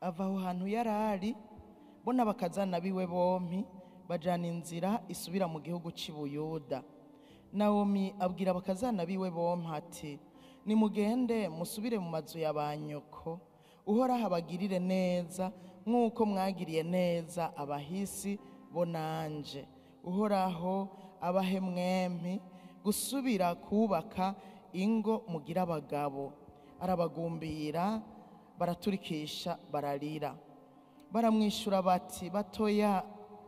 ava aho hantu yarari bona bakazana biwe bompi bajana inzira isubira mu gihugu c'Ibuyuda. Naomi abwira bakazana biwe bompi ati nimugende musubire mu mazu ya banyoko, uhoraho abagirire neza nk'uko mwagiriye neza abahisi bo nanje. Uhoraho abahe mwempi gusubira kubaka ingo mugira abagabo. Arabagumbira baraturikisha bararira. Baramwishura bati batoya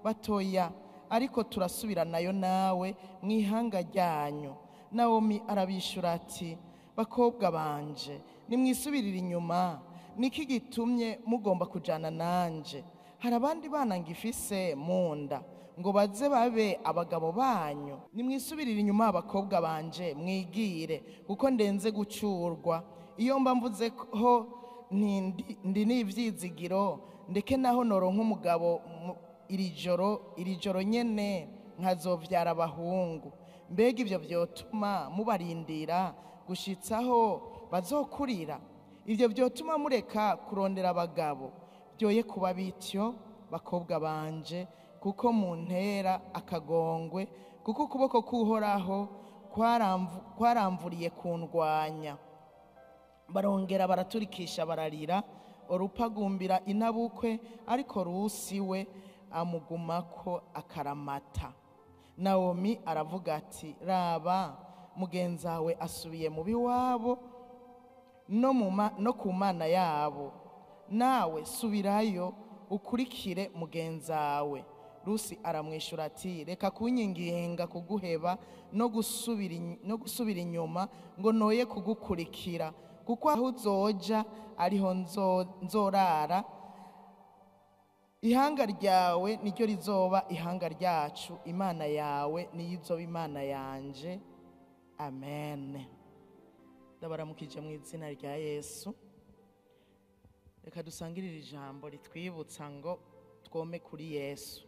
batoya, ariko turasubira nayo nawe mwihanga ryanyu. Naomi arabishura ati bakobwa banje nimwisubirira inyuma, niki gitumye mugomba kujana nanje? Hari abandi bana ngifise munda ngo baze babe abagabo banyu. Nimwisubirira inyuma abakobwa banje mwigire, kuko ndenze gucurwa. Iyo mba mvuze ho ndi n'ivyizigiro, ndeke naho noronka umugabo iri joro nyene nkazovyara abahungu. Mbega ivyo vyotuma mubarindira gushitsaho bazokurira? Ivyo vyotuma mureka kurondera abagabo? Byoye kuba bityo bakobwa banje, kuko muntera akagongwe, kuko ukuboko kuhoraho kwaramvuriye kundwanya. Barongera baraturikisha bararira. Orupagumbira inabukwe, ariko Rusi we amugumako akaramata. Naomi aravuga ati raba mugenzawe asubiye mu biwabo no ku mana yabo, nawe subirayo ukurikire mugenzawe. Rusi aramwishura ati reka kunyinginga kuguheba no gusubira inyuma ngo noye kugukurikira, kuko aho uzoja ariho nzorara. Ihanga ryawe niryo rizoba ihanga ryacu, imana yawe niyo izoba imana yanje. Amen. Ndabaramukije mu izina rya Yesu. Reka dusangirire ijambo ritwibutsa ngo twome kuri Yesu.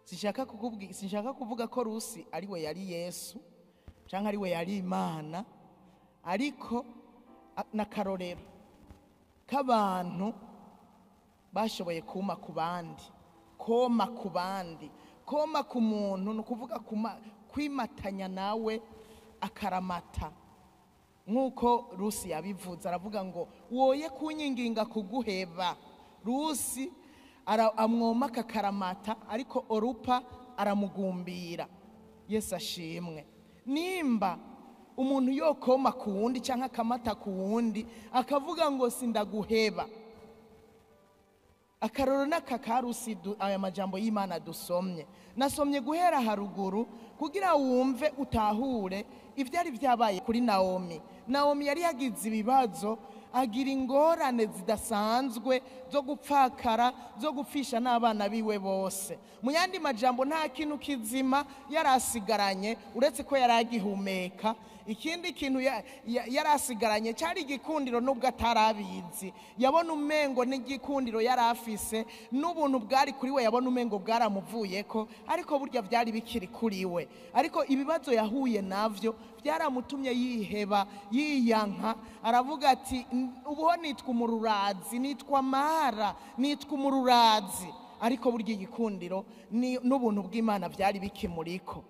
Sinshaka kuvuga ko Rusi ari we yari Yesu canke ari we yari Imana, ariko nakarorero k'abantu bashoboye koma ku bandi, koma ku muntu, nukuvuga kwimatanya nawe akaramata. Nkuko Rusi yabivuze, aravuga ngo woye kunyinginga kuguheba. Rusi amwoma akakaramata, ariko Orupa aramugumbira. Yesu ashimwe. Nimba umuntu yokoma ku wundi canke akamata ku wundi akavuga ngo sindaguheba, akaroro n'akakarusi, aya majambo y'Imana dusomye nasomye guhera haruguru kugira wumve utahure ivyari vyabaye kuri Naomi. Naomi yari yagize ibibazo, agira ingorane zidasanzwe zo gupfakara, zo gupfisha n'abana biwe bose. Mu yandi majambo nta kintu kizima yarasigaranye uretse ko yaragihumeka. Ikindi kintu yarasigaranye cyari igikundiro, nubwo atarabizi. Yabona umengo n'igikundiro yarafise, n'ubuntu bwari kuri we yabona umengo bwaramuvuyeko, ariko burya byari bikiri kuri we. Ariko ibibazo yahuye navyo byaramutumye yiheba, yiyanka. Aravuga ati ubuho nitwa umururazi, nitwa mara, nitwa umururazi. Ariko burya igikundiro n'ubuntu bw'Imana byari bikimuriko.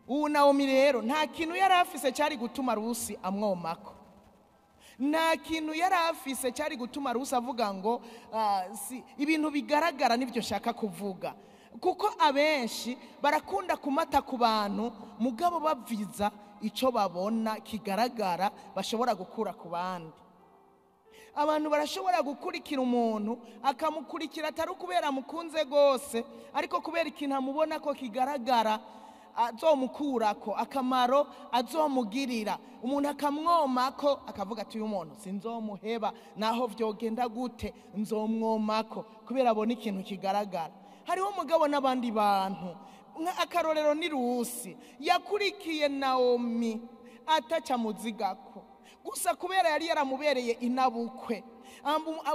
Ubu Naomi rero nta kintu yarafise cyari gutuma Rusi amwomako. Nta kintu yarafise cyari gutuma Rusi avuga ngo ibintu bigaragara nibyo shaka kuvuga. Kuko abenshi barakunda kumata ku bantu, mugabo baviza ico babona kigaragara bashobora gukura ku bandi. Abantu barashobora gukurikira umuntu akamukurikira atari kubera mukunze gose, ariko kubera ikintu amubona ko kigaragara azomukurako akamaro azomugirira. Umuntu akamwomako akavuga ati uyu muntu sinzomuheba, naho vyogenda gute nzomwomako, kubera abona ikintu kigaragara. Hariho umugabo n'abandi bantu, akarorero ni Rusi yakurikiye Naomi ataca muzigako. gusa kubera yari yaramubereye inabukwe,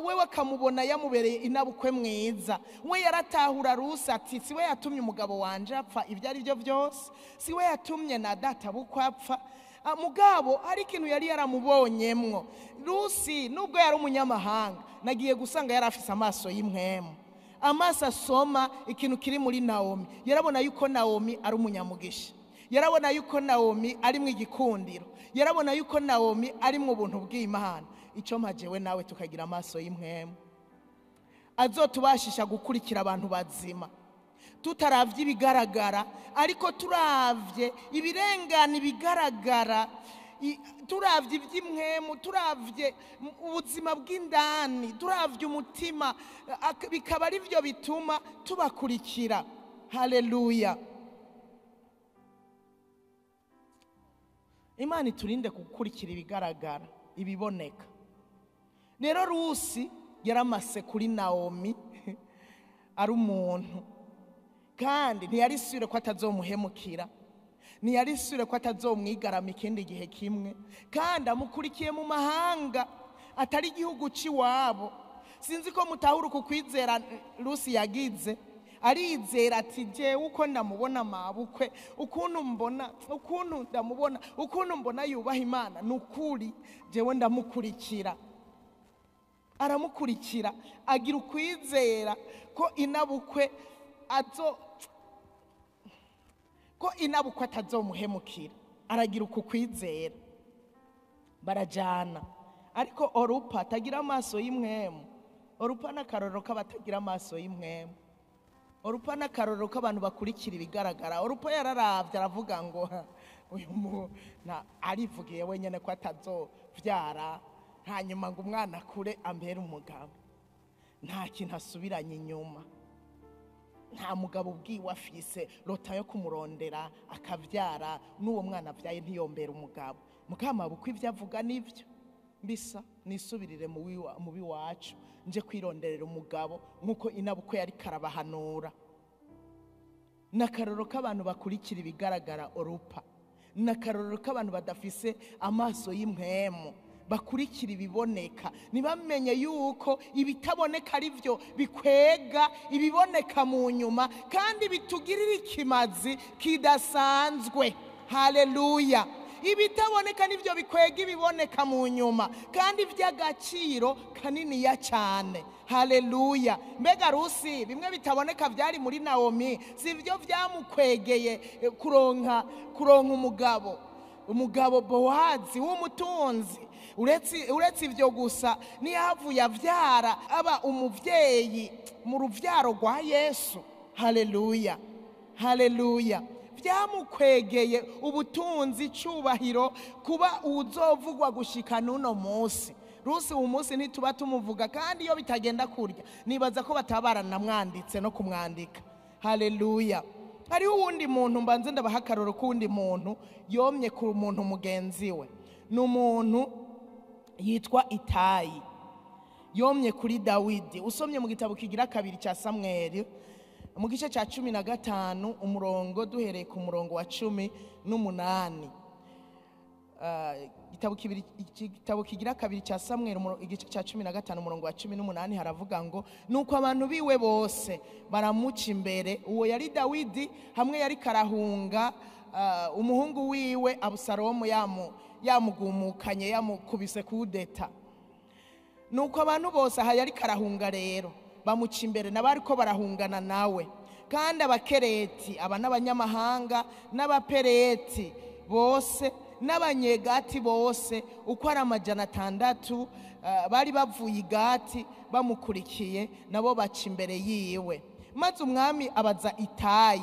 wewe akamubona yamubereye inabukwe mwiza, we yaratahura Rusi ati siwe yatumye umugabo wanje apfa ibyo ari byo byose, siwe yatumye na data bukwe apfa, mugabo hari ikintu yari yaramubonyemwo. Rusi nubwo yari umunyamahanga, nagiye gusanga yari afise amaso y'impwemu, amaso asoma ikintu kiri muri Naomi. Yarabona yuko Naomi ari umunyamugisha, yarabona yuko Naomi ari mu igikundiro, yarabona yuko Naomi ari mu buntu bw'Imana. Icyo majewe nawe tukagira amaso y'impwemu azotubashisha gukurikira abantu bazima, tutaravye ibigaragara ariko turavye ibirengana ibigaragara, turavye iby'impwemu, turavye ubuzima bw'indani, turavye umutima, bikaba ari byo bituma tubakurikira. Haleluya. Imana iturinde gukurikira ibigaragara, ibiboneka. Rero Rusi yaramase kuri Naomi ari umuntu, kandi ntiyarisubire ko atazomuhemukira, ntiyarisubire ko atazomwigarama ikindi gihe kimwe, kandi amukurikiye mu mahanga atari igihugu c'iwabo. Sinzi ko mutahura uku kwizera Rusi yagize, arizera ati jewe uko ndamubona mabukwe, ukuntu ndamubona, ukuntu mbona yubaha Imana, nukuri jewe ndamukurikira. Aramukurikira, agira ukwizera ko inabukwe atazomuhemukira, aragira uku kwizera. Barajana, ariko Orupa atagira amaso y'impwemu. Orupa n'akarorero k'abatagira amaso y'impwemu. Orupa n'akarorero k'abantu bakurikira ibigaragara. Orupa yararavye aravuga ngo uyu arivugiye wenyene ko atazovyara, hanyuma ngo umwana akure ambere umugabo. Nta kintu asubiranye inyuma, nta mugabo ubwiwe afise lota yo kumurondera akavyara, n'uwo mwana avyaye ntiyombera umugabo. Mukama bukwe ivyo avuga nivyo, mbisa nisubirire mu biwacu nje kwironderera umugabo nkuko inabukwe yari karabahanura. Nakaroro k'abantu bakurikira ibigaragara Orupa, nakaroro k'abantu badafise amaso y'impwemu, bakurikira ibiboneka, ntibamenye yuko ibitaboneka ari byo bikwega ibiboneka mu nyuma, kandi bitugirira ikimazi kidasanzwe. Haleluya. Ibitaboneka nivyo bikwega ibiboneka mu nyuma, kandi vy'agaciro kanini ya cyane. Haleluya. Mbega Rusi bimwe bitaboneka vyari muri Naomi, sivyo vyamukwegeye kuronka umugabo Bowazi w'umutunzi. Uretse ivyo gusa, niyavuye avyara aba umuvyeyi mu ruvyaro rwa Yesu. Haleluya. Haleluya. Vyamukwegeye ubutunzi, cubahiro, kuba uzovugwa gushika nuno munsi. Rusi uyu munsi ntituba tumuvuga, kandi iyo bitagenda kurya nibaza ko batabarana mwanditse no kumwandika. Haleluya. Hariho uwundi muntu mbanze ndabaha akarorero k'uwundi muntu yomye ku muntu mugenzi we. Ni umuntu yitwa Itayi, yomye kuri Dawidi. Usomye mu gitabo kigira 2 cya Samweli mu gice cya 15 umurongo duhereye ku murongo wa 18. Igitabo kigira 2 cya Samweli igice cya 15 umurongo wa 18 haravuga ngo nuko abantu biwe bose baramuca imbere. Uwo yari Dawidi, hamwe yari karahunga umuhungu wiwe Abusalomu yamugumukanye, yamukubise kudeta. Nuko abantu bose aha yari karahunga rero bamuca imbere, nabariko barahungana nawe, kandi abakereti, aba n'abanyamahanga, n'abapereti bose, n'abanyegati bose uko ari 600 bari bavuye igati bamukurikiye, nabo baca imbere yiwe. Maze umwami abaza Itayi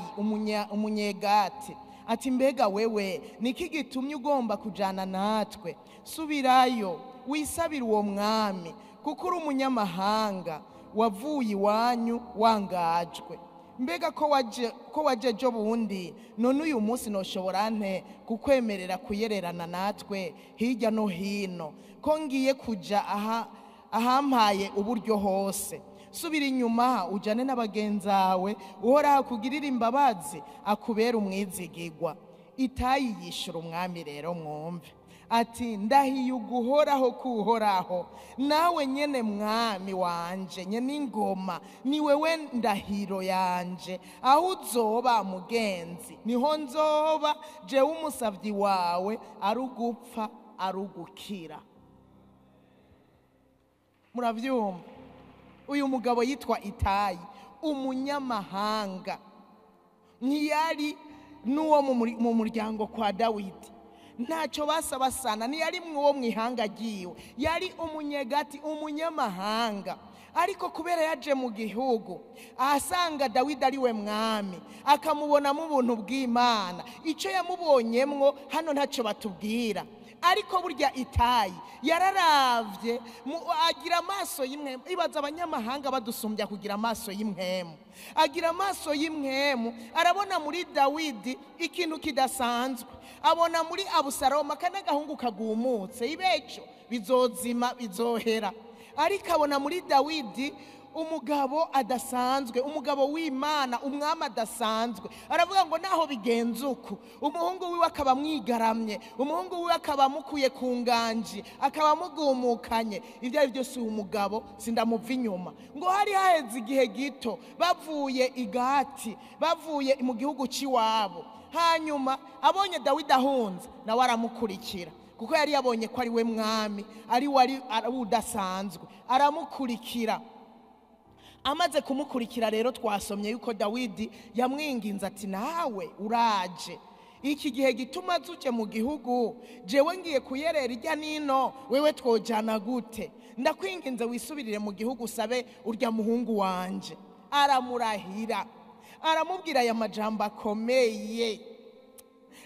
umunyegati ati mbega wewe niki gitumye ugomba kujana natwe? Subirayo wisabira uwo mwami, kuko uri umunyamahanga wavuye iwanyu wangajwe. Mbega ko waje jo bundi, none uyu munsi noshobora nte kukwemerera kuyererana natwe hirya no hino, ko ngiye kuja ahampaye uburyo hose? Subira inyuma ujane n'abagenzawe, uhoraho akugirira imbabazi, akubera umwizigirwa. Itayi yishura umwami rero mwumve ati ndahiye uguhoraho kuhoraho nawe nyene mwami wanje nyene ingoma ni wewe ndahiro yanje aho uzoba mugenzi niho nzoba jewe umusavyi wawe arugupfa arugukira. Muravyumva? Uyu mugabo yitwa Itayi, umunyamahanga, ntiyari n'uwo mu muryango kwa Dawidi, ntacyo basabasana, ntiyari mwo mwihanga agiwe, yari umunyegati, umunyamahanga. Ariko kubera yaje mu gihugu ahasanga Dawidi ari we mwami, akamubonamo ubuntu bw'Imana, icyo yamubonyemwo hano ntacyo batubwira. Ariko burya Itayi yararavye agira amaso y'imwemu. Ibaza abanyamahanga badusumbya kugira amaso y'imwemu. Agira amaso y'imwemu, arabona muri Dawidi ikintu kidasanzwe, abona muri Abusalomu akanagahungu kagumutse, ibeco bizozima bizohera. Ariko abona muri Dawidi umugabo adasanzwe, umugabo w'Imana, umwami adasanzwe. Aravuga ngo naho bigenze uku, umuhungu wiwe akaba mwigaramye, umuhungu wiwe akaba mukuye ku nganji, akaba mugumukanye, ibyo ari byose uyu mugabo sindamuva inyuma. Ngo hari haheze igihe gito bavuye igati, bavuye mu gihugu cy'iwabo, hanyuma abonye Dawidi ahunze nawe aramukurikira, kuko yari yabonye ko ari we mwami, ari udasanzwe, aramukurikira. Amaze kumukurikira rero twasomye yuko Dawidi yamwinginze ati nawe uraje, iki gihe gituma zuje mu gihugu, jewe ngiye kuyerera irya nino, wewe twojana gute? Ndakwinginze wisubirire mu gihugu usabe urya muhungu wanje. Aramurahira, aramubwira aya majambo akomeye.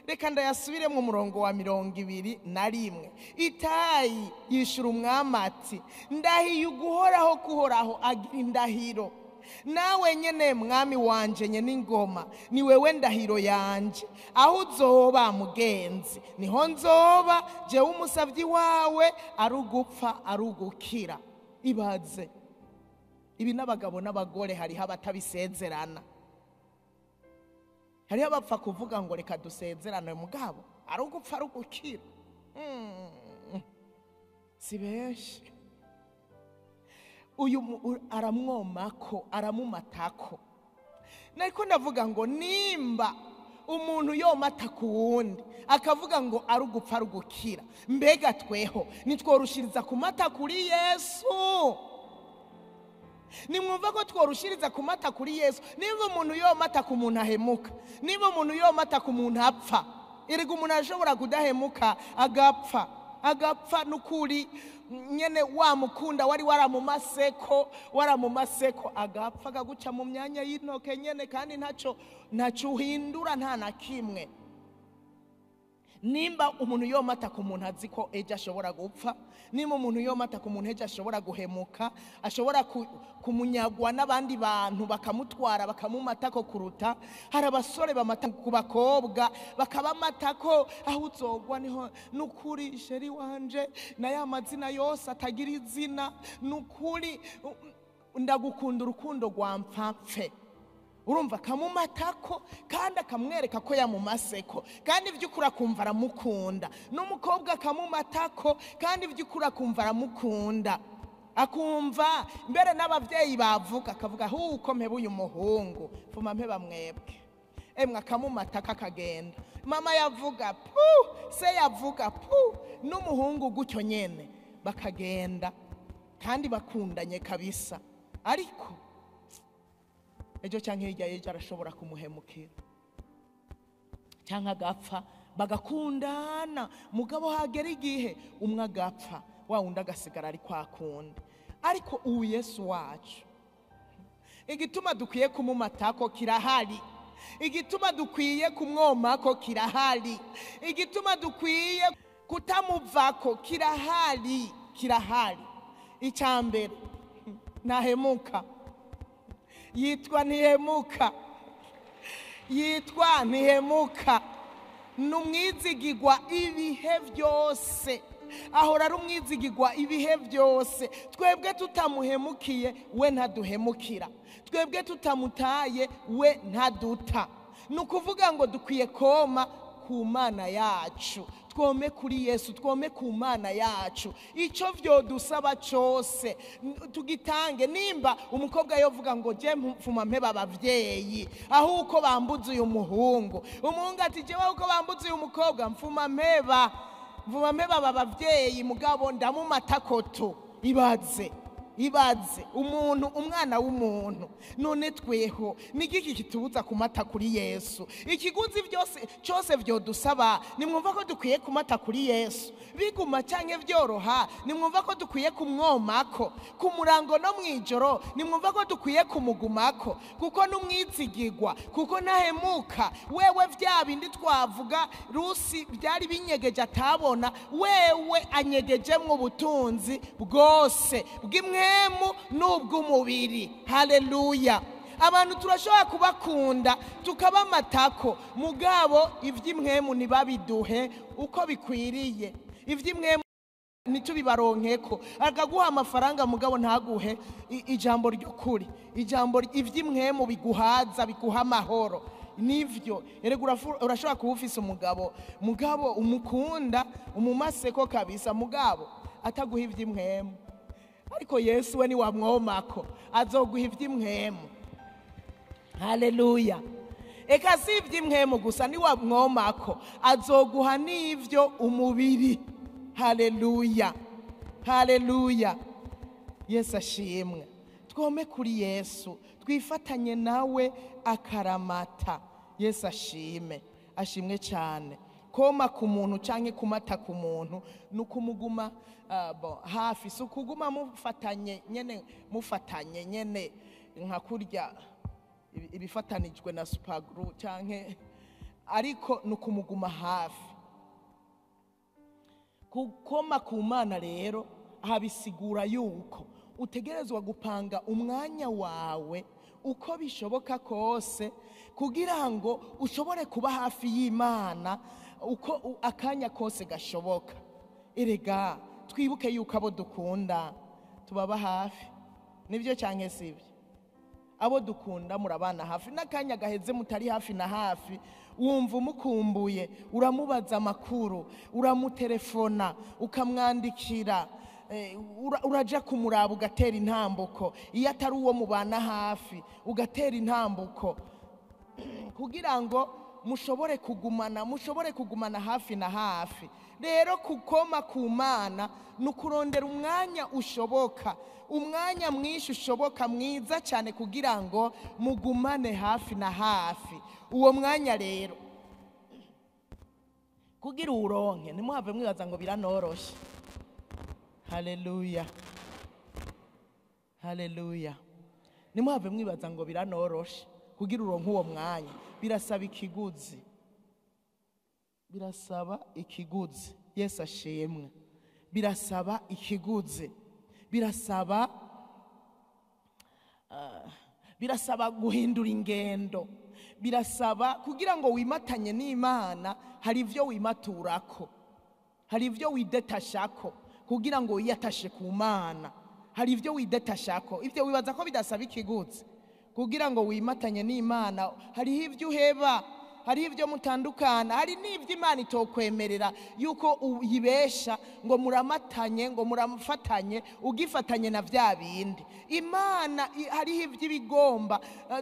Reka ndayasubire mu murongo wa 21. Itayi yishura umwami ati ndahiye uguhoraho kuhoraho agira indahiro, nawe nyene mwami wanje nyene ingoma ni wewe ndahiro yanje, aho uzoba mugenzi niho nzoba jewe umusavyi wawe arugupfa arugukira. Ibaze ibi n'abagabo n'abagore hariho abatabisezerana, hariho abapfa kuvuga ngo reka dusezerane mugabo arugupfa arugukira. Si benshi. Uyu aramwomako, aramumatako. Nariko ndavuga ngo nimba umuntu yomata ku wundi akavuga ngo arugupfa arugukira, mbega tweho nitworushiriza kumata kuri Yesu? Nimwumva ko tworushiriza kumata kuri Yesu? Niba umuntu yomata ku muntu ahemuka, niba umuntu yomata ku muntu apfa, erega umuntu ashobora kudahemuka agapfa n'ukuri nyene wamukunda wari waramumaseko agapfa agaguca mu myanya y'intoke nyene, kandi ntacyo uhindura nta na kimwe. Nimba umuntu yomata ku muntu azi ko ejo ashobora gupfa, nimba umuntu yomata ku muntu ejo ashobora guhemuka, ashobora kumunyagwa n'abandi bantu bakamutwara bakamumata ko kuruta, hari abasore bamata ku bakobwa bakabamata ko aho uzogwa niho n'ukuri sheri wanje na ya mazina yose atagira izina, n'ukuri ndagukunda urukundo rwa mpfapfe. Urumva kamumatako kandi akamwereka ko yamumaseko, kandi ivy'ukuri akumva aramukunda. N'umukobwa kamumatako kandi ivy'ukuri akumva aramukunda, akumva mbere n'abavyeyi bavuga akavuga huko mpeba uyu muhungu fuma mpeba mwebwe, emwe akamumataka akagenda. Mama yavuga pu, se yavuga pu, n'umuhungu gutyo nyene bakagenda kandi bakundanye kabisa. Ariko ejo cyangwa hirya y'ejo arashobora kumuhemukira cyangwa agapfa, bagakundana mugabo hagera igihe umwe agapfa wa wundi agasigara ari kwa kundi. Ariko ubu Yesu wacu, igituma dukwiye kumumatako kirahari, igituma dukwiye kumwomako kirahari, igituma dukwiye kutamuvako kirahari. Icyambere ntahemuka, yitwa ntihemuka, n'umwizigirwa ibihe byose, ahora ari umwizigirwa ibihe byose. Twebwe tutamuhemukiye we ntaduhemukira, twebwe tutamutaye we ntaduta. Nukuvuga ngo dukwiye koma ku mana yacu, twome kuri Yesu, twome ku mana yacu. Icyo vyodusaba cyose tugitange. Nimba umukobwa yovuga ngo je mfuma mpeba abavyeyi ahuko bambuze uyu muhungu, umuhungu ati jewe ahuko bambuze uyu mukobwa mfuma mpeba abavyeyi, mugabo ndamumata koto. Ibaze umuntu, umwana w'umuntu. None tweho nigiki kitubuza kumata kuri Yesu? Ikiguzi cyose vyodusaba, nimwumva ko dukwiye kumata kuri Yesu. Biguma canke vyoroha, nimwumva ko dukwiye kumwomako. Ku murango no mwijoro, nimwumva ko dukwiye kumugumako, kuko numwizigirwa, kuko nahemuka. Wewe vya bindi twavuga Rusi byari binyegeje atabona, wewe anyegejemwo ubutunzi bwose bw'imwemu n'ubw'umubiri. Haleluya. Abantu turashobora kubakunda tukabamatako, mugabo ivy'imwemu nibabiduhe uko bikwiriye. Ivy'imwemu nitubibaronkeko, akaguha amafaranga mugabo ntaguhe ijambo ry'ukuri, ivy'imwemu biguhaza, biguha amahoro. Nivyo erega urashobora kuba ufise mugabo umukunda, umumaseko kabisa, mugabo ataguha ivy'imwemu. Ariko Yesu we ni wamwomako, azoguha ivy'imwemu. Haleluya. Eka si ivy'imwemu gusa, ni wamwomako azoguha n'ivyo umubiri. Haleluya. Haleluya. Yesu ashimwe. Twome kuri Yesu, twifatanye nawe akaramata. Yesu ashimwe cyane. Koma ku muntu canke kumata ku muntu nukumuguma hafi, so kuguma mufatanye nyene nka kurya ibifatanijwe na superglue canke, ariko nukumuguma hafi. Kukoma ku Mana rero habisigura yuko utegerezwa gupanga umwanya wawe uko bishoboka kose, kugira ngo ushobore kuba hafi y'Imana uko akanya kose gashoboka. Erega twibuke yuko abo dukunda tubaba hafi. Nivyo canke sivyo? Abo dukunda murabana hafi, n'akanya gaheze mutari hafi na hafi, wumva umukumbuye, uramubaza amakuru, uramutelefona, ukamwandikira, uraja kumuraba ugatera intambuko. Iyo atari uwo mubana hafi ugatera intambuko, kugira ngo mushobore kugumana hafi na hafi. Rero kukoma ku Mana nukurondera umwanya ushoboka, umwanya mwinshi ushoboka mwiza cyane, kugira ngo mugumane hafi na hafi. Uwo mwanya rero kugira uronke, nimuhave mwibaza ngo biranoroshe. Haleluya. Haleluya. Nimuhave mwibaza ngo biranoroshe kugira uronke uwo mwanya. Birasaba ikiguzi. Yesu ashimwe. Birasaba ikiguzi. Birasaba guhindura ingendo. Birasaba kugira ngo wimatanye n'Imana, hari ivyo wimaturako, hari ivyo widetashako, kugira ngo wiyatashe ku Mana. Hari ivyo widetashako, ivyo wibaza ko bidasaba ikiguzi. Kugira ngo wimatanye n'Imana, hari ivyo uheba, hari ivyo mutandukana, hari n'ivyo Imana itokwemerera yuko uyibesha ngo muramatanye, ngo muramufatanye ugifatanye na vya bindi. Imana hari ivyo bigomba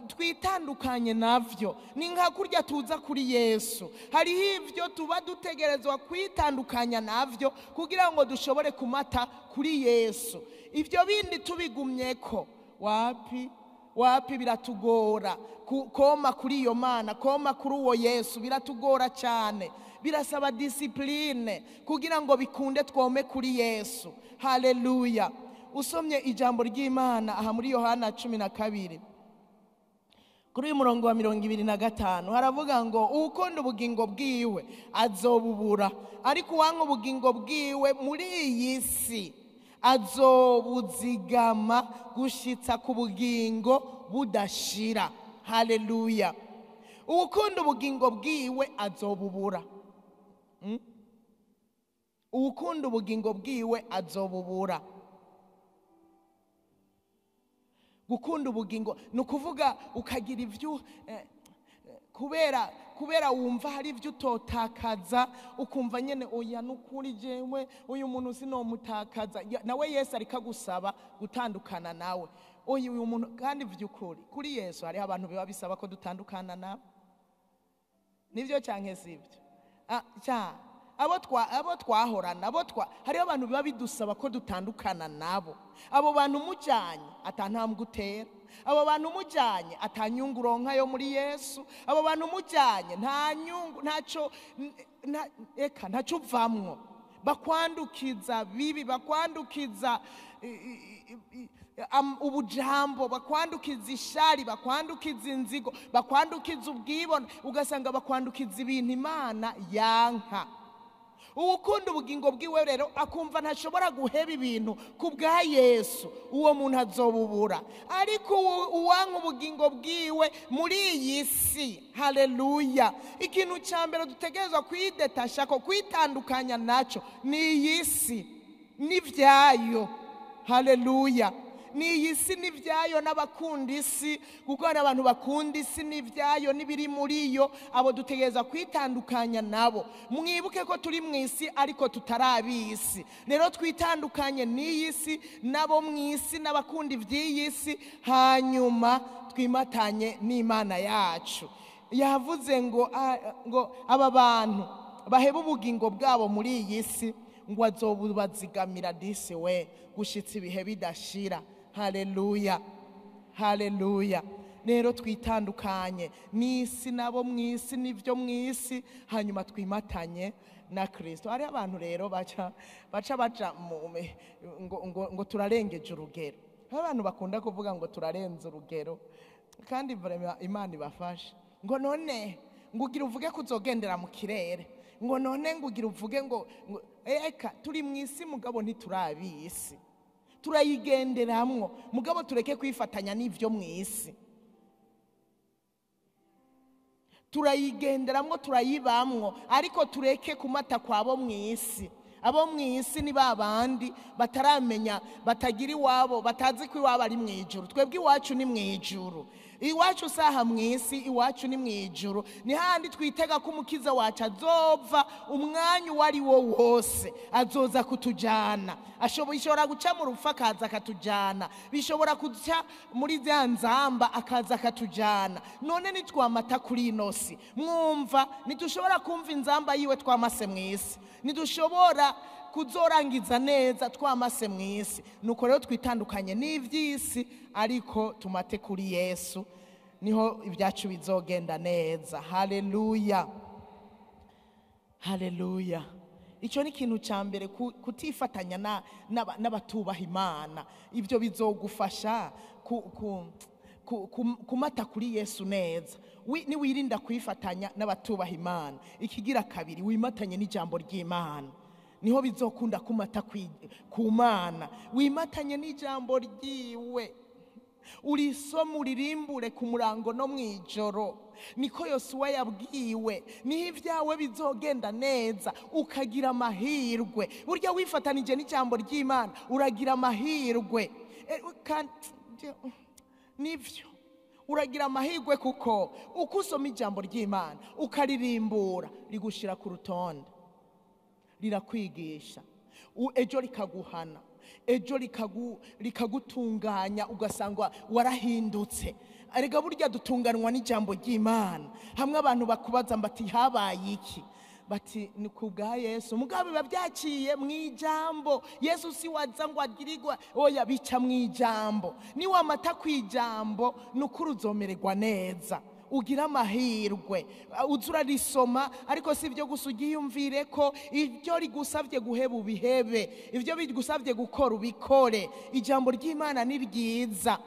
twitandukanye navyo. Ni nka kurya tuza kuri Yesu, hari ivyo tuba dutegerezwa kwitandukanya navyo kugira ngo dushobore kumata kuri Yesu. Ivyo bindi tubigumyeko, wapi biratugora. Koma kuri iyo Mana, koma kuri uwo Yesu biratugora cyane. Birasaba discipline kugira ngo bikunde twome kuri Yesu. Haleluya. Usomye ijambo ry'Imana aha muri Yohana 12 kuri umurongo wa 25 haravuga ngo ukunda ubugingo bwiwe azobubura, ariko uwanka ubugingo bwiwe muri iyi si azobuzigama gushitsa ku bugingo budashira. Haleluya. Ukunda ubugingo bwiwe azobubura. Ukunda ubugingo bwiwe azobubura. Gukunda ubugingo nukuvuga ukagira ivyo kubera wumva hari ibyo utotakaza ukumva nyene oya nukuri jewe uyu muntu sinomutakaza nawe Yesu ariko agusaba gutandukana nawe oya uyu muntu kandi vy'ukuri kuri Yesu hari abantu biba bisaba ko dutandukana nabo nivyo canke sivyo abo twahorana hariho abantu biba bidusaba ko dutandukana nabo abo bantu mujanye atantambwe utera abo bantu mujanye atanyungu uronka yo muri Yesu abo bantu mujanye nta nyungu ntaco uvamwo bakwandukiza bibi bakwandukiza ubujambo bakwandukiza ishari bakwandukiza inzigo bakwandukiza ubwibone ugasanga bakwandukiza ibintu Imana yanka uwukunda ubugingo bwiwe rero akumva ntashobora guheba ibintu ku bwa Yesu uwo muntu azobubura ariko uwanka ubugingo bwiwe muri iyi si haleluya ikintu cyambere dutegerezwa kwidetasha ko kwitandukanya naco ni iyi si n'ivyayo haleluya ni iyi si n'ivyayo n'abakunda isi kuko hari abantu bakunda isi n'ivyayo n'ibiri muri yo abo dutegereza kwitandukanya nabo mwibuke ko turi mu isi ariko tutarabisi rero twitandukanye n'iyi si nabo mu isi n'abakunda ivy'iyi si hanyuma twimatanye n'Imana yacu yavuze ngo aba bantu baheba ubugingo bwabo muri iyi si ngo azobubazigamira disi we gushitsa ibihe bidashira haleluya haleluya rero twitandukanye n'isi nabo mwisi n'ivyo mwisi hanyuma twimatanye na Kristo hari abantu rero baca ngo turarengeje urugero abantu bakunda kuvuga ngo turarenze urugero kandi Imana ibafashe ngo none ngugira uvuge kuzogendera mu kirere ngo none ngugira uvuge ngo eka turi mwisi mugabo ntiturabisi turayigenderamwo mugabo tureke kwifatanya n'ivyo mwisi turayigenderamwo turayibamwo ariko tureke kumata kwabo mwisi abo mwisi ni babandi bataramenya batagira iwabo batazi ko iwabo ari mwijuru twebwe iwacu ni mwijuru iwacu saha mwisi iwacu ni mwijuru ni handi twitega ko umukiza wacu azova umwanya wari wo wose azoza kutujana bishobora guca mu rufa akaza akatujana bishobora guca muri za nzamba akaza akatujana none nitwamata kuri inosi mwumva ntidushobora kumva inzamba yiwe twamase mwisi ntidushobora kuzorangiza neza twamase mwisi nuko rero twitandukanye n'ivy'isi ariko tumate kuri Yesu niho ibyacu bizogenda neza haleluya haleluya icyo ni ikintu cyambere kutifatanya n'abatubaha Imana ibyo bizogufasha kumata kuri Yesu neza ni wirinda kwifatanya n'abatubaha Imana ikigira kabiri wimatanye n'ijambo ry'Imana niho bizokunda kumata ku Mana wimatanye n'ijambo ryiwe urisoma uririmbure ku murango no mwijoro niko Yosuwa yabwiwe niho ibyawe bizogenda neza ukagira amahirwe burya wifatanije n'ijambo ry'Imana uragira amahirwe nivyo uragira amahirwe kuko uko usoma ijambo ry'Imana ukaririmbura rigushira ku rutonde rirakwigisha ejo rikaguhana ejo likagutunganya ugasanga warahindutse arega burya dutunganwa n'ijambo ry'Imana hamwe abantu bakubaza mbati habaye iki bati ni kubwa Yesu mugabe babyaciye mwijambo Yesu si waza ngo agirirwa oya bica mwijambo ni wamata kwijambo nukuri uzomererwa neza ugira amahirwe uzura risoma ariko si byo gusugiyumvire ko ibyo rigusavye guheba ubihebe ibyo bigusavye gukora ubikore ijambo ry'Imana ni ryiza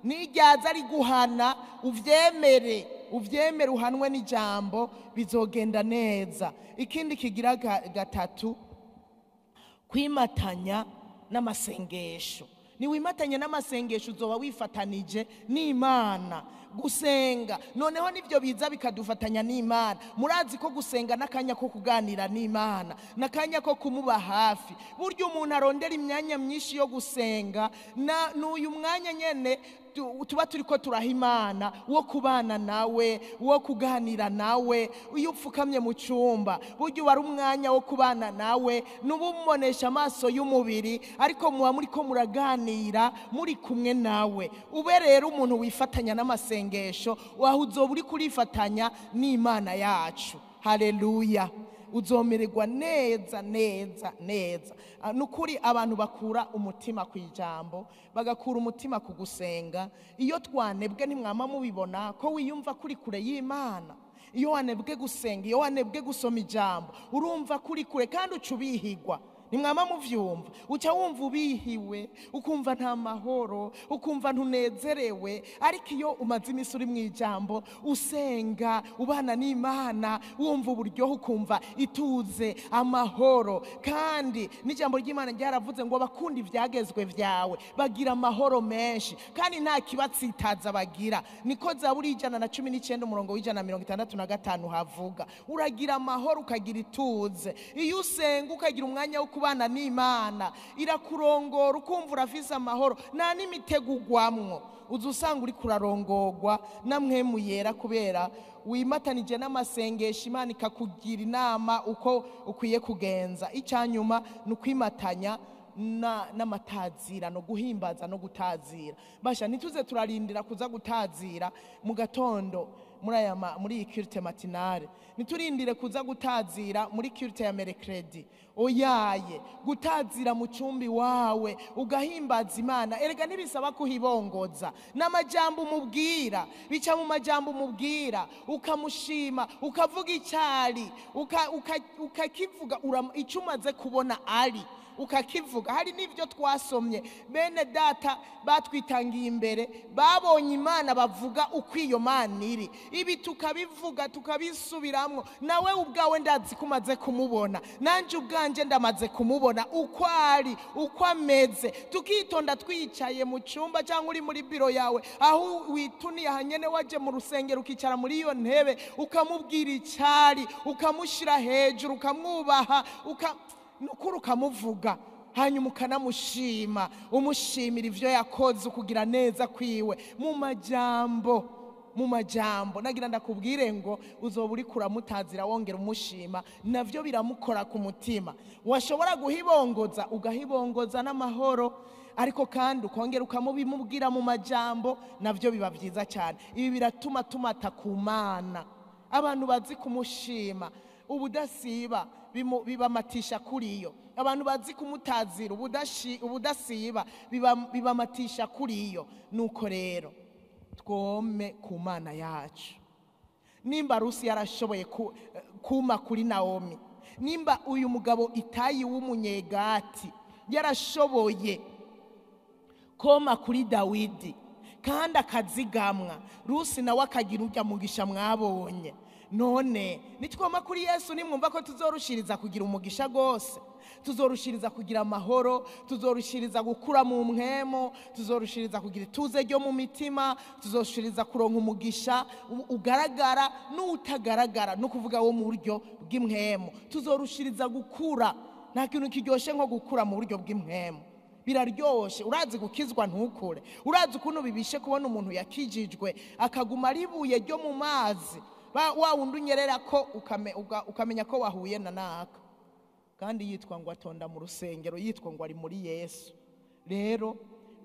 niryaza riguhana uvyemere uhanwe n'ijambo bizogenda neza ikindi kigira gatatu kwimatanya n'amasengesho ni wimatanya n'amasengesho uzoba wifatanije n'Imana gusenga noneho nivyo biza bikadufatanya n'Imana murazi ko gusenga nakanya ko kuganira n'Imana nakanya ko kumuba hafi buryo umuntu arondera imyanya myinshi yo gusenga na n'uyu mwanya nyene tuba turiko turaha Imana, wo kubana nawe, wo kuganira nawe. Iyo upfukamye mu cyumba buryo wari umwanya wo kubana nawe, nubumubonesha amaso y'umubiri, ariko muba muriko muraganira muri kumwe nawe. Ube rero umuntu wifatanya n'amasengesho, waho uzoba uri kurifatanya n'Imana yacu. Haleluya. Uzomererwa neza neza neza. Nukuri abantu bakura umutima ku ijambo, bagakura umutima ku gusenga. Iyo twanebwe ntimwama mubibona ko wiyumva kuri kure y'Imana. Iyo wanebwe gusenga, iyo wanebwe gusoma ijambo, urumva kuri kure kandi ucubihigwa. Nimwama muvyumva, uca wumva ubihiwe, ukumva nta mahoro, ukumva ntunezerewe. Ariko iyo umaze imisi uri mu ijambo, usenga, ubana n'Imana, wumva uburyohe, ukumva ituze, amahoro. Kandi n'ijambo ry'Imana ryaravuze ngo bakunda ivyagezwe vyawe bagira amahoro menshi, kandi nta kibatsitaza bagira. Niko Zaburi 119 umurongo w'165 havuga. Uragira amahoro, ukagira ituze. Iyo usenga ukagira umwanya wo kubana n'Imana, irakurongora, ukumva urafise amahoro, nta n'imitego ugwamwo. Uzusanga uri kurarongorwa na mpwemu yera, kubera wimatanije n'amasengesho. Imana ikakugira inama uko ukwiye kugenza. Icyanyuma nukwimatanya n'amatazira, no guhimbaza no gutazira. Basha nituze turarindira kuza gutazira mu gatondo muri iyi culte matinale, niturindire kuza gutazira muri culte ya Mercredis. Oyaye gutazira mu cumbi wawe ugahimbaza Imana. Erega ntibisaba kuhibongoza, n'amajambo umubwira, bica mu majambo umubwira, ukamushima, ukavuga icyari, ukakivuga icyo umaze kubona ari ukakivuga. Hari n'ibyo twasomye bene data batwitangiye imbere, babonye Imana bavuga uko iyo Mana iri. Ibi tukabivuga tukabisubiramwo. Nawe ubwawe ndazi kumaze kumubona, nanje ubwanje ndamaze kumubona uko ari, uko ameze. Tukitonda twicaye mu cyumba cyangwa uri muri biro yawe, aho wituniye hanyene waje mu rusengero, ukicara muri iyo ntebe, ukamubwira icyari, ukamushira hejuru, ukamwubaha, nukuri ukamuvuga, hanyuma ukanamushima, umushimira ivyo yakoze, ukugira neza kwiwe mu majambo. Nagira ndakubwire ngo uzoba uri kuramutazira wongera umushima, navyo biramukora ku mutima. Washobora guhibongoza, ugahibongoza n'amahoro, ariko kandi ukongera ukamubimubwira mu majambo, navyo biba vyiza cyane. Ibi biratuma tumata ku Mana. Abantu bazi kumushima ubudasiba bibamatisha kuri iyo. Abantu bazi kumutazira ubudasiba bibamatisha kuri iyo. Nuko rero twome ku Mana yacu. Nimba Rusi yarashoboye kuma kuri Naomi, nimba uyu mugabo Itayi w'umunyegati yarashoboye koma kuri Dawidi kandi akazigamwa, Rusi nawe akagira urya mugisha mwabonye. None nitwoma kuri Yesu, nimwumva ko tuzorushiriza kugira umugisha gose, tuzorushiriza kugira amahoro, tuzorushiriza gukura mu mpwemo, tuzorushiriza kugira ituze ryo mu mitima, tuzorushiriza kuronka umugisha ugaragara n'utagaragara, no kuvuga wo mu buryo bw'impwemo. Tuzorushiriza gukura. Nta kintu kiryoshe nko gukura mu buryo bw'impwemo. Biraryoshe. Urazi gukizwa ntukure. Urazi ukuntu bibishe kubona umuntu yakijijwe akaguma ribuye ryo mu mazi, wa wundi unyerera ko ukamenya ko wahuye na naka, kandi yitwa ngo atonda mu rusengero, yitwa ngo ari muri Yesu. Rero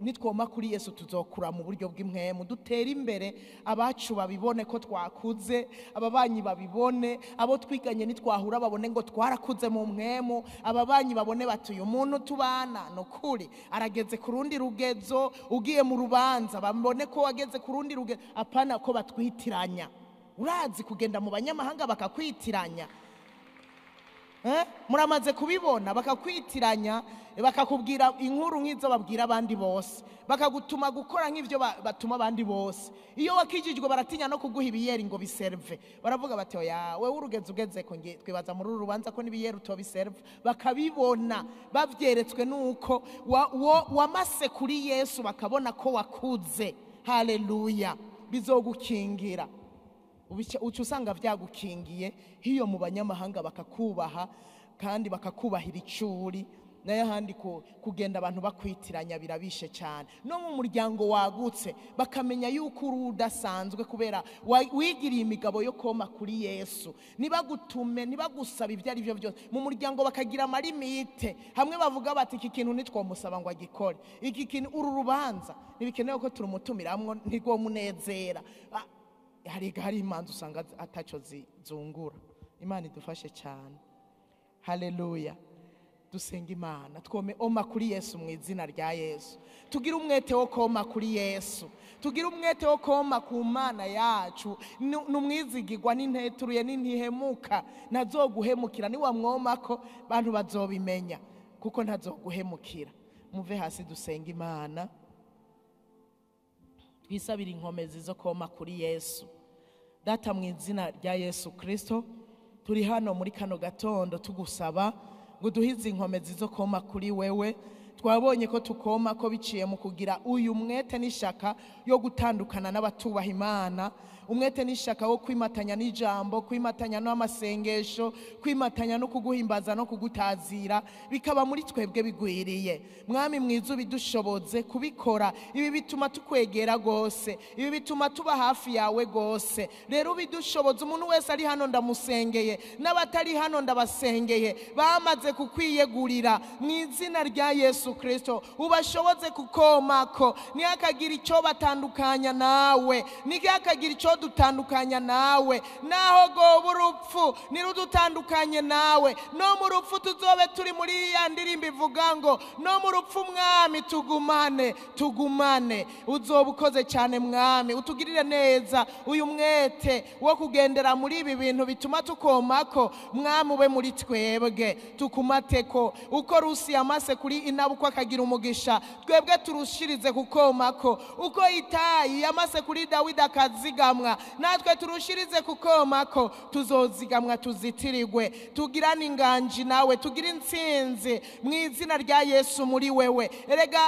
nitwoma kuri Yesu tuzokura mu buryo bw'impwemu, dutera imbere, abacu babibone ko twakuze, ababanyi babibone, abo twiganye nitwahura babone ngo twarakuze mu mpwemu, ababanyi babone batuye umuntu tubana no kuri arageze ku rundi rugezo. Ugiye mu rubanza babone ko wageze ku rundi rugezo, apana ko batwitiranya. Urazi kugenda mu banyamahanga bakakwitiranya? Muramaze kubibona, bakakwitiranya, bakakubwira inkuru nk'izo babwira abandi bose, bakagutuma gukora nk'ivyo batuma abandi bose. Iyo wakijijwe baratinya no kuguha ibiyeri ngo biserve. Baravuga bati oya, wewe urugeze ugeze ko ngiye twibaza muri urubanza ko n'ibiyeri utobiserve. Bakabibona bavyeretswe nuko wamase kuri Yesu, bakabona ko wakuze. Haleluya. Bizogukingira. Uca usanga vyagukingiye hiyo mu banyamahanga bakakubaha kandi bakakubahira icuri, nayo handi kugenda abantu bakwitiranya birabishe cyane. No mu muryango wagutse bakamenya yuko uri udasanzwe kubera wigiriye imigabo yo koma kuri Yesu. Nibagutume nibagusaba ibyo ari byo byose mu muryango bakagira amalimite. Hamwe bavuga bati iki kintu nitwomusaba ngo agikore, iki kintu uru rubanza nibikenewe ko turumutumiramwo ntigwo munezera. Hari imanza usanga ataco zungura. Imana idufashe cyane. Haleluya. Dusenga Imana twome oma kuri Yesu mu izina rya Yesu. Tugira umwete wo koma kuri Yesu, tugira umwete wo koma ku Mana yacu. Numwizigirwa n'inteturuye n'intihemuka, nazoguhemukira ni wamwoma ko bantu bazobimenya kuko ntazoguhemukira. Muve hasi dusenga Imana, twisabira inkomezi zo koma kuri Yesu. Data mu izina rya Yesu Kristo, turi hano muri kano gatondo tugusaba ngo duhize inkomezi zo koma kuri wewe. Twabonye ko tukoma ko biciye mu kugira uyu mwete n'ishaka yo gutandukana n'abatubaha Imana, umwete n'ishaka wo kwimatanya n'ijambo, kwimatanya n'amasengesho, kwimatanya no kuguhimbaza no kugutazira, bikaba muri twebwe bigwiriye. Mwami mwiza bidushoboze kubikora. Ibi bituma tukwegera gose, ibi bituma tuba hafi yawe gose. Rero bidushoboze. Umuntu wese ari hano ndamusengeye, n'abatari hano ndabasengeye, bamaze kukwiyegurira mu izina rya Yesu Kristo. Ubashoboze kukomako, ntihakagira icyo batandukanya nawe, ntihakagira icyo dutandukanya nawe. Naho goba urupfu nirudutandukanye nawe, no mu rupfu tuzobe turi muri ya ndirimbo ivuga ngo no mu rupfu Mwami tugumane, tugumane. Uzoba ukoze cyane Mwami, utugirire neza uyu mwete wo kugendera muri ibi bintu bituma tukomako. Mwami ube muri twebwe, tukumateko uko Rusi yamase kuri Inabuko akagira umugisha, twebwe turushirize kukomako. Uko Itayi yamase kuri Dawidi akazigamwa, natwe turushirize kukomako. Tuzozigamwa tuzitirigwe, tugirane inganji nawe, tugira intsinzi mu izina rya Yesu muri wewe. Erega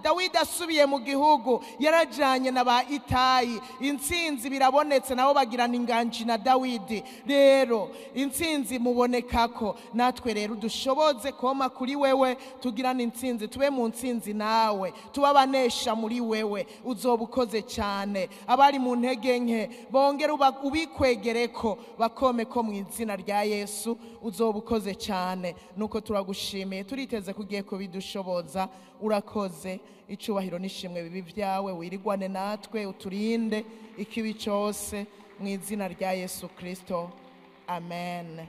Dawidi asubiye mu gihugu yarajanye na ba Itayi, intsinzi birabonetse nabo bagirana inganji na Dawidi. Rero intsinzi mubonekako, natwe rero dushoboze koma kuri wewe, tugirane intsinzi, tube mu ntsinzi nawe, tubabanesha muri wewe. Uzoba ukoze cyane. Abari mu ntege nke bongera ubikwegereko, bakomeko mu izina rya Yesu. Uzoba ukoze cyane. Nuko turagushimiye, turiteze kugiye kubidushoboza. Urakoze. Icubahiro nishimwe bibi byawe, wirigwane natwe, uturinde ikibi cyose mu izina rya Yesu Kristo. Amen.